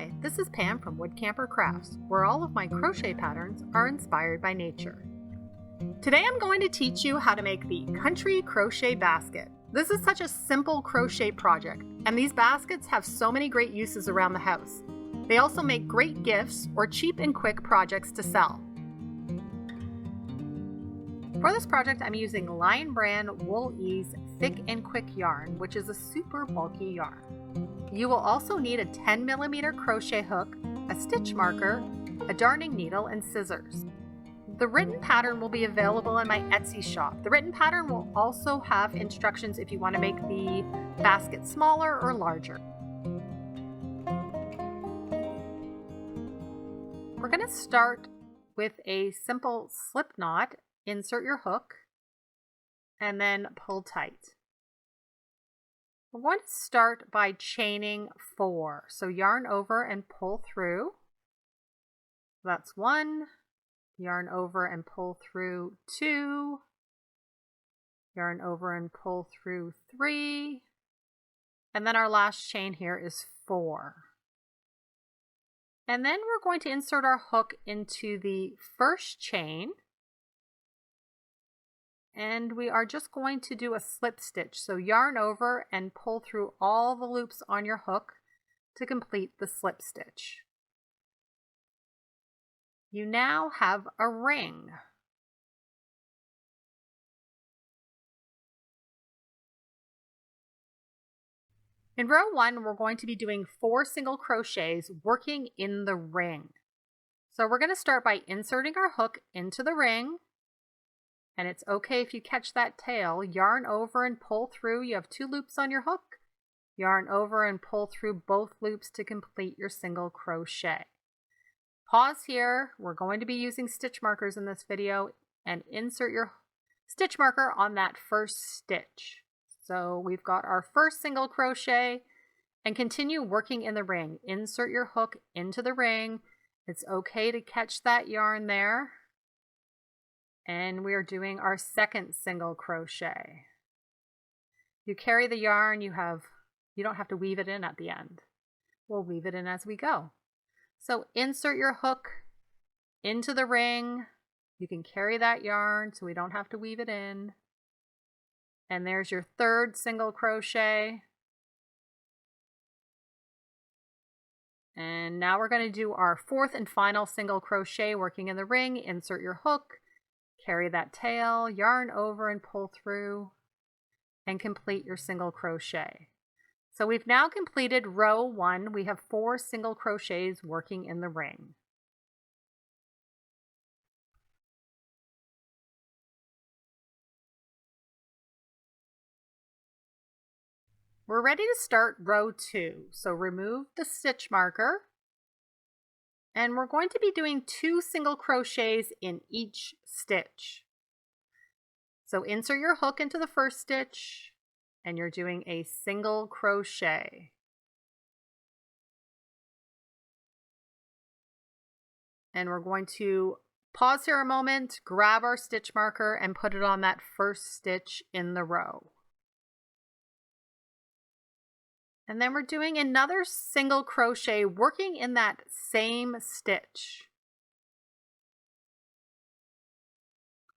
Hi, this is Pam from Wood Camper Crafts, where all of my crochet patterns are inspired by nature. Today I'm going to teach you how to make the country crochet basket. This is such a simple crochet project, and these baskets have so many great uses around the house. They also make great gifts or cheap and quick projects to sell. For this project, I'm using Lion Brand Wool Ease Thick and Quick yarn, which is a super bulky yarn. You will also need a 10mm crochet hook, a stitch marker, a darning needle, and scissors. The written pattern will be available in my Etsy shop. The written pattern will also have instructions if you want to make the basket smaller or larger. We're going to start with a simple slip knot. Insert your hook and then pull tight. We're going to start by chaining 4. So yarn over and pull through. That's 1. Yarn over and pull through 2. Yarn over and pull through 3. And then our last chain here is 4. And then we're going to insert our hook into the first chain. And we are just going to do a slip stitch. So yarn over and pull through all the loops on your hook to complete the slip stitch. You now have a ring. In row 1, we're going to be doing 4 single crochets working in the ring. So we're going to start by inserting our hook into the ring. And it's okay if you catch that tail. Yarn over and pull through. You have 2 loops on your hook. Yarn over and pull through both loops to complete your single crochet. Pause here. We're going to be using stitch markers in this video, and insert your stitch marker on that first stitch. So we've got our first single crochet, and continue working in the ring. Insert your hook into the ring. It's okay to catch that yarn there. And we are doing our second single crochet. You carry the yarn, you don't have to weave it in at the end. We'll weave it in as we go. So insert your hook into the ring. You can carry that yarn so we don't have to weave it in. And there's your third single crochet. And now we're going to do our fourth and final single crochet working in the ring. Insert your hook. Carry that tail, yarn over and pull through, and complete your single crochet. So we've now completed row 1. We have 4 single crochets working in the ring. We're ready to start row 2. So remove the stitch marker. And we're going to be doing 2 single crochets in each stitch. So insert your hook into the first stitch, and you're doing a single crochet. And we're going to pause here a moment, grab our stitch marker, and put it on that first stitch in the row. And then we're doing another single crochet working in that same stitch.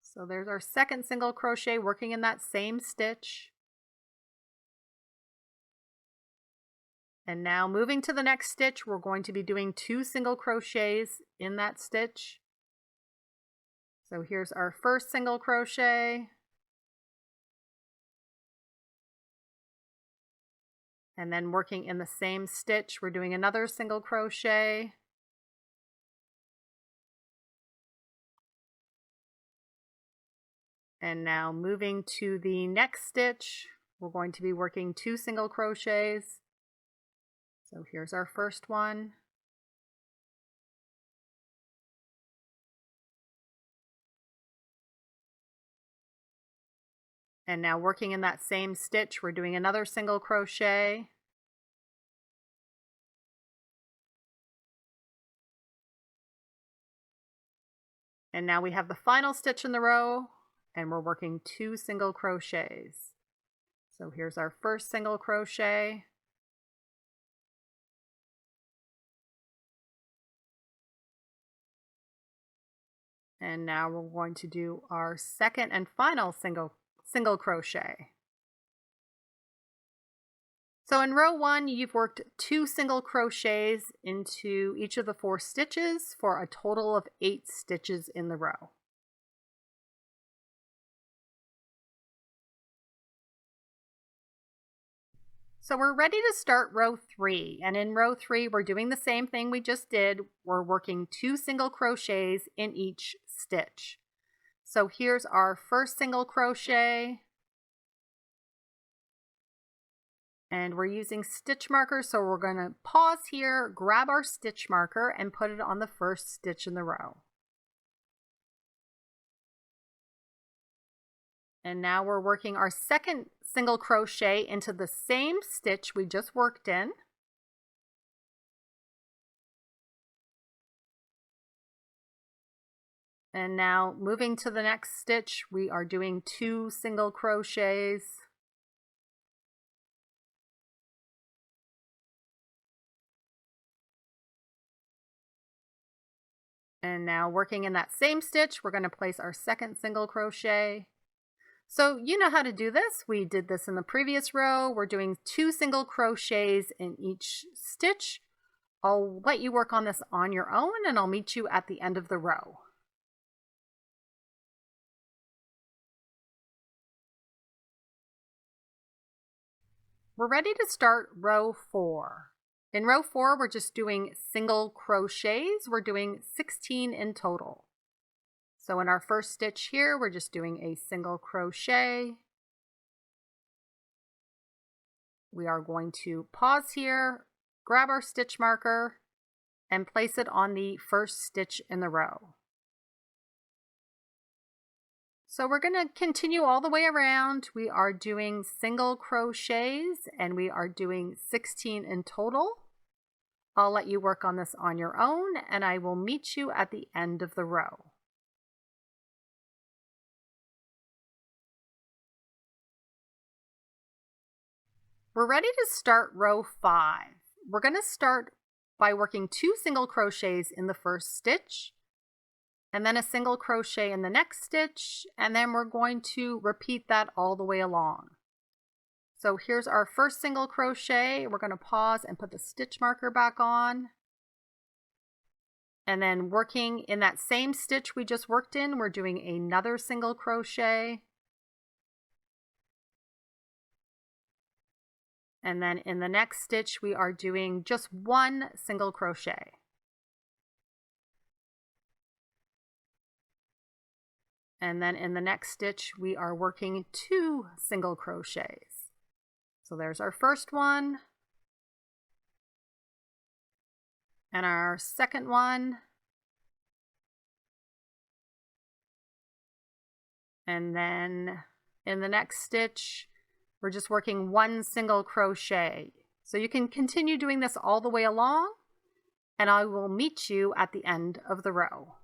So there's our second single crochet working in that same stitch. And now moving to the next stitch, we're going to be doing 2 single crochets in that stitch. So here's our first single crochet. And then working in the same stitch, we're doing another single crochet. And now moving to the next stitch, we're going to be working 2 single crochets. So here's our first one. And now working in that same stitch, we're doing another single crochet. And now we have the final stitch in the row, and we're working 2 single crochets. So here's our first single crochet. And now we're going to do our second and final single crochet. So in row 1, you've worked 2 single crochets into each of the 4 stitches for a total of 8 stitches in the row. So we're ready to start row 3, and in row 3 we're doing the same thing we just did. We're working 2 single crochets in each stitch. So here's our first single crochet, and we're using stitch markers, so we're going to pause here, grab our stitch marker and put it on the first stitch in the row. And now we're working our second single crochet into the same stitch we just worked in. And now moving to the next stitch, we are doing 2 single crochets. And now working in that same stitch, we're going to place our second single crochet. So you know how to do this. We did this in the previous row. We're doing 2 single crochets in each stitch. I'll let you work on this on your own, and I'll meet you at the end of the row. We're ready to start row 4. In row 4, we're just doing single crochets. We're doing 16 in total. So in our first stitch here, we're just doing a single crochet. We are going to pause here, grab our stitch marker, and place it on the first stitch in the row. So we're going to continue all the way around. We are doing single crochets, and we are doing 16 in total. I'll let you work on this on your own, and I will meet you at the end of the row. We're ready to start row 5. We're going to start by working 2 single crochets in the first stitch, and then a single crochet in the next stitch, and then we're going to repeat that all the way along. So here's our first single crochet. We're going to pause and put the stitch marker back on. And then working in that same stitch we just worked in, we're doing another single crochet. And then in the next stitch, we are doing just 1 single crochet. And then in the next stitch, we are working 2 single crochets. So there's our first one, and our second one, and then in the next stitch, we're just working 1 single crochet. So you can continue doing this all the way along, and I will meet you at the end of the row.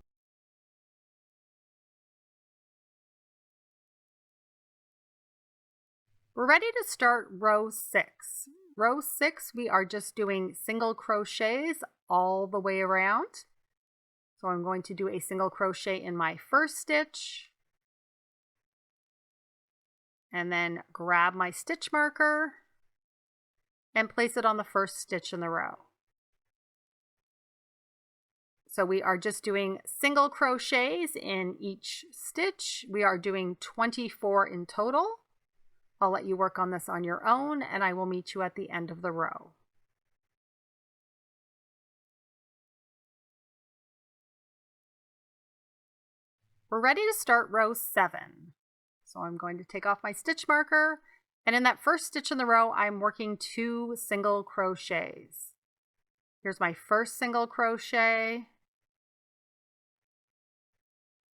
We're ready to start row 6. Row 6, we are just doing single crochets all the way around. So I'm going to do a single crochet in my first stitch, and then grab my stitch marker and place it on the first stitch in the row. So we are just doing single crochets in each stitch. We are doing 24 in total. I'll let you work on this on your own, and I will meet you at the end of the row. We're ready to start row 7. So I'm going to take off my stitch marker, and in that first stitch in the row, I'm working 2 single crochets. Here's my first single crochet,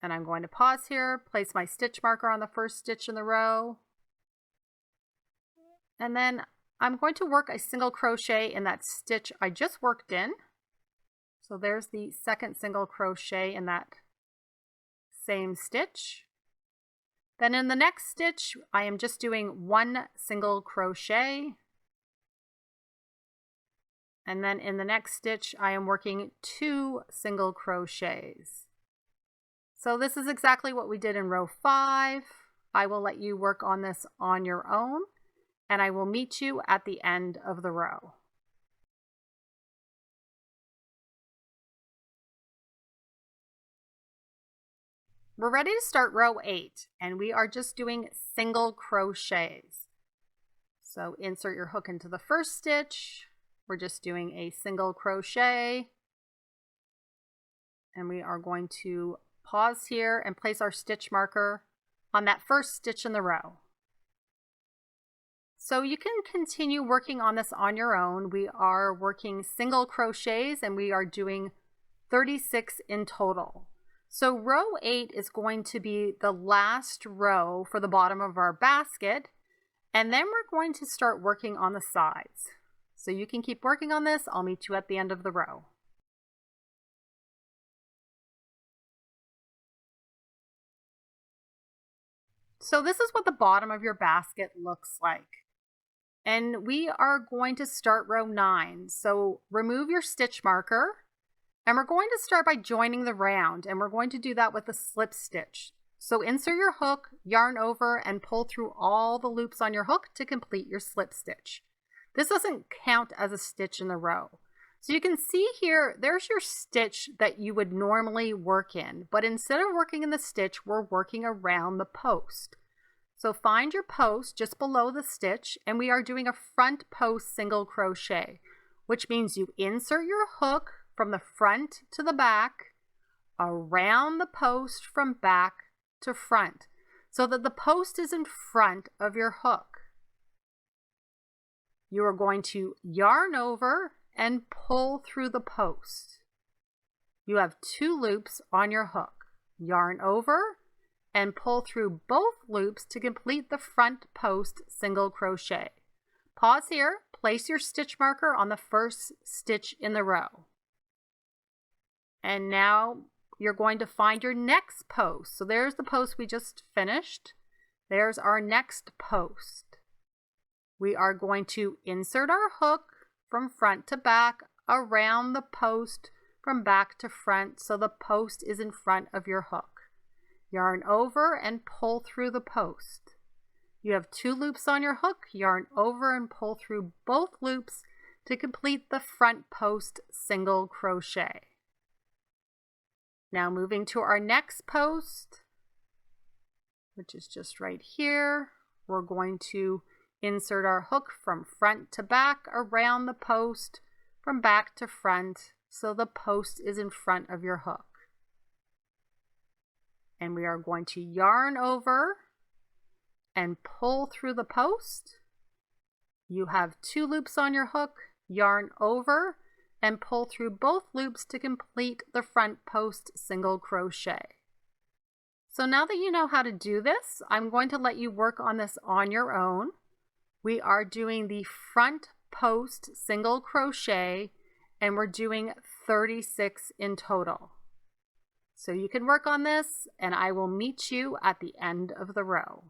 and I'm going to pause here, place my stitch marker on the first stitch in the row, and then I'm going to work a single crochet in that stitch I just worked in. So there's the second single crochet in that same stitch. Then in the next stitch, I am just doing 1 single crochet. And then in the next stitch, I am working 2 single crochets. So this is exactly what we did in row 5. I will let you work on this on your own, and I will meet you at the end of the row. We're ready to start row 8, and we are just doing single crochets. So insert your hook into the first stitch. We're just doing a single crochet, and we are going to pause here and place our stitch marker on that first stitch in the row. So you can continue working on this on your own. We are working single crochets, and we are doing 36 in total. So row 8 is going to be the last row for the bottom of our basket, and then we're going to start working on the sides. So you can keep working on this. I'll meet you at the end of the row. So this is what the bottom of your basket looks like. And we are going to start row 9. So remove your stitch marker, and we're going to start by joining the round, and we're going to do that with a slip stitch. So insert your hook, yarn over, and pull through all the loops on your hook to complete your slip stitch. This doesn't count as a stitch in the row. So you can see here, there's your stitch that you would normally work in, but instead of working in the stitch, we're working around the post. So find your post just below the stitch, and we are doing a front post single crochet, which means you insert your hook from the front to the back, around the post from back to front, so that the post is in front of your hook. You are going to yarn over and pull through the post. You have 2 loops on your hook. Yarn over and pull through both loops to complete the front post single crochet. Pause here, place your stitch marker on the first stitch in the row. And now you're going to find your next post. So there's the post we just finished. There's our next post. We are going to insert our hook from front to back around the post from back to front, so the post is in front of your hook. Yarn over and pull through the post. You have 2 loops on your hook. Yarn over and pull through both loops to complete the front post single crochet. Now moving to our next post, which is just right here, we're going to insert our hook from front to back around the post from back to front, so the post is in front of your hook. And we are going to yarn over and pull through the post. You have 2 loops on your hook, yarn over and pull through both loops to complete the front post single crochet. So now that you know how to do this, I'm going to let you work on this on your own. We are doing the front post single crochet, and we're doing 36 in total. So you can work on this, and I will meet you at the end of the row.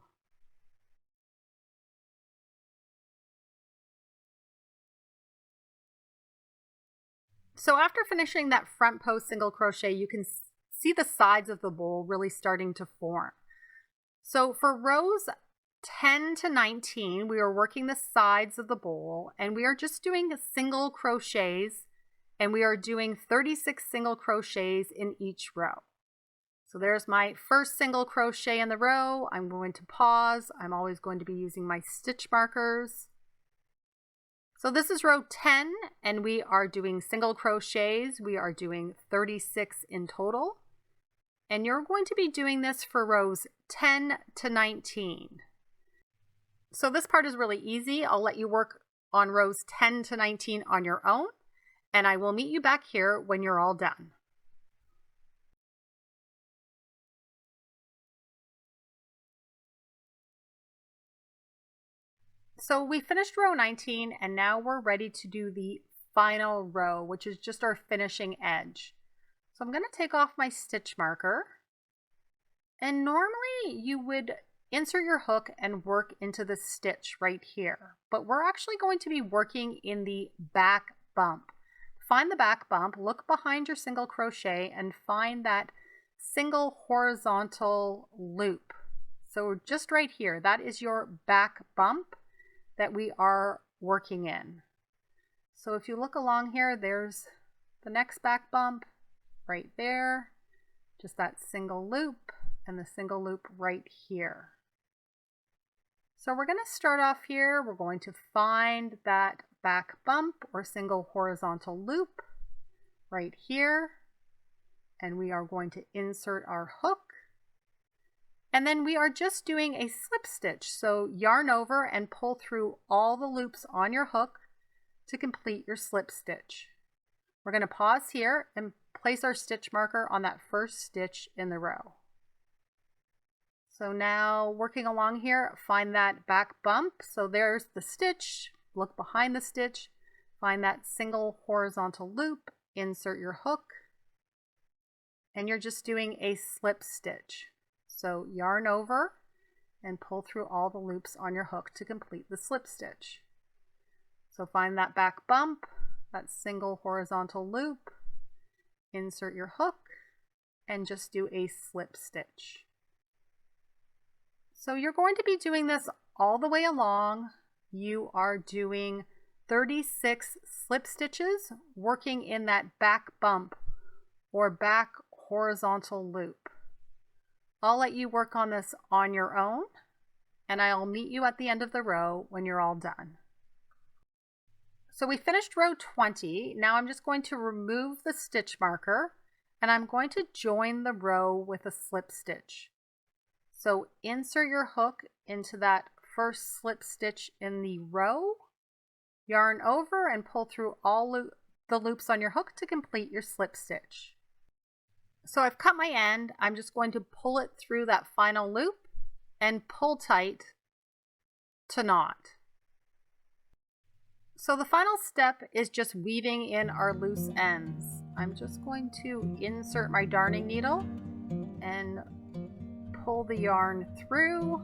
So after finishing that front post single crochet, you can see the sides of the bowl really starting to form. So for rows 10 to 19, we are working the sides of the bowl, and we are just doing single crochets, and we are doing 36 single crochets in each row. So there's my first single crochet in the row. I'm going to pause. I'm always going to be using my stitch markers. So this is row 10, and we are doing single crochets. We are doing 36 in total. And you're going to be doing this for rows 10 to 19. So this part is really easy. I'll let you work on rows 10 to 19 on your own, and I will meet you back here when you're all done. So we finished row 19, and now we're ready to do the final row, which is just our finishing edge. So I'm going to take off my stitch marker, and normally you would insert your hook and work into the stitch right here, but we're actually going to be working in the back bump. Find the back bump, look behind your single crochet, and find that single horizontal loop. So just right here, that is your back bump that we are working in. So if you look along here, there's the next back bump right there, just that single loop and the single loop right here. So we're going to start off here. We're going to find that back bump or single horizontal loop right here, and we are going to insert our hook. And then we are just doing a slip stitch. So yarn over and pull through all the loops on your hook to complete your slip stitch. We're going to pause here and place our stitch marker on that first stitch in the row. So now working along here, find that back bump. So there's the stitch, look behind the stitch, find that single horizontal loop, insert your hook, and you're just doing a slip stitch. So yarn over and pull through all the loops on your hook to complete the slip stitch. So find that back bump, that single horizontal loop, insert your hook, and just do a slip stitch. So you're going to be doing this all the way along. You are doing 36 slip stitches working in that back bump or back horizontal loop. I'll let you work on this on your own, and I'll meet you at the end of the row when you're all done. So we finished row 20. Now I'm just going to remove the stitch marker, and I'm going to join the row with a slip stitch. So insert your hook into that first slip stitch in the row, yarn over and pull through all the loops on your hook to complete your slip stitch. So I've cut my end. I'm just going to pull it through that final loop and pull tight to knot. So the final step is just weaving in our loose ends. I'm just going to insert my darning needle and pull the yarn through.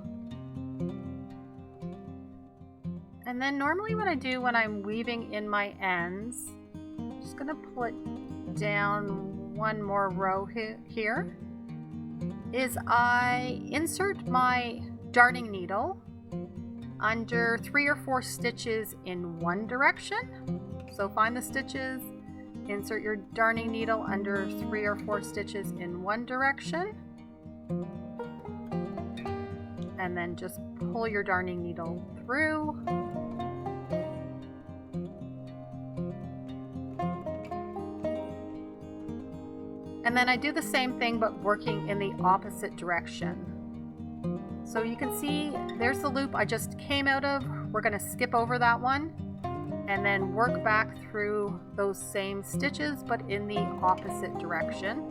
And then normally what I do when I'm weaving in my ends, I'm just going to pull it down one more row here, is I insert my darning needle under 3 or 4 stitches in one direction. So find the stitches, insert your darning needle under 3 or 4 stitches in one direction, and then just pull your darning needle through. And then I do the same thing but working in the opposite direction. So you can see there's the loop I just came out of. We're going to skip over that one and then work back through those same stitches but in the opposite direction.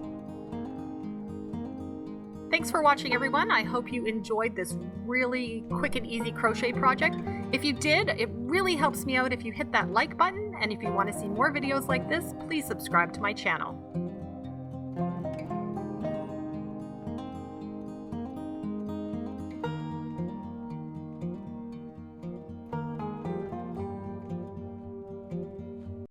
Thanks for watching, everyone. I hope you enjoyed this really quick and easy crochet project. If you did, it really helps me out if you hit that like button, and if you want to see more videos like this, please subscribe to my channel.